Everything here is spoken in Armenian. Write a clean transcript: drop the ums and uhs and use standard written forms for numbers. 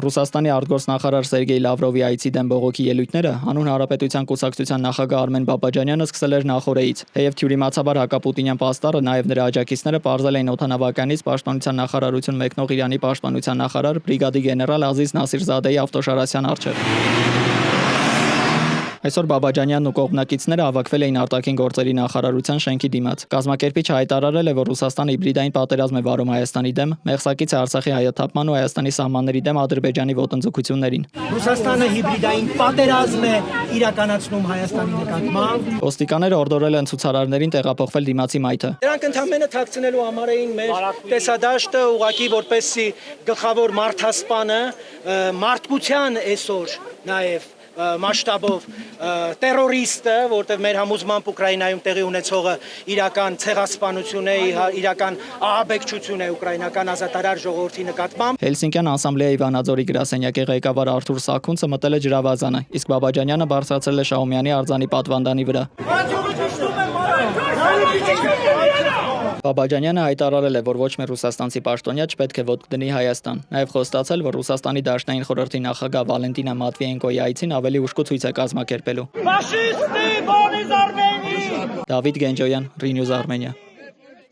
Ռուսաստանի արտգործնախարար Սերգեյ Լավրովի այցի դեմ բողոքի ելույթները հանուն Հանրապետության կուսակցության նախագահ Արմեն Բաբաջանյանը սկսել էր նախօրեից, թեև թյուրիմացաբար հակապուտինյան պաստառը նաև նրա աջակիցները պարզել էին օդանավականից պաշտպանության նախարարություն մեկնող Իրանի պաշտպանության նախարար բրիգադի գեներալ Ազիզ Նասիրզադեի ավտոշարասյան առջև։ Այսօր Բաբաջանյանն ու կողմնակիցները հավաքվել էին արտաքին գործերի նախարարության շենքի դիմաց։ Կազմակերպիչը հայտարարել է, որ Ռուսաստանը հիբրիդային պատերազմ է վարում Հայաստանի դեմ, մեղսակից է Արցախի հայաթափման ու Հայաստանի սահմանների դեմ Ադրբեջանի ոտնձգություններին։ Ռուսաստանը հիբրիդային պատերազմ է իրականացնում Հայաստանի նկատմամբ։ Ոստիկանները օրդորել են ցուցարարներին տեղափոխվել դիմացի մայթը։ Դրանք ընդհանրապես թաքցնելու համար էին մեր տեսադաշտը ուղղակի որպեսզի գլխավոր մարդասպանը մարդկության այսօր նաև մասշտաբով տերորիստը, որտեղ մեր համոզմամբ Ուկրաինայում տեղի ունեցողը իրական ցեղասպանություն է, իրական ահաբեկչություն է ուկրաինական ազատարար ժողովրդի նկատմամբ։ Հելսինկյան անսամբլեայի Վանաձորի գրասենյակի ղեկավար Արթուր Սաքունցը մտել է ջրավազանը, իսկ Բաբաջանյանը բարձրացել է Շահումյանի արձանի պատվանդանի վրա։ Բաբաջանյանը հայտարարել է, որ ոչ մի ռուսաստանցի պաշտոնյա չպետք է ոտք դնի Հայաստան։ Նաև խոստացել, որ Ռուսաստանի Դաշնային խորհրդի նախագահ Վալենտինա Մատվիենկոյի այցին ավելի ուշքու ցույց է կազմակերպելու։ Դավիթ Գենջոյան, Renews Armenia։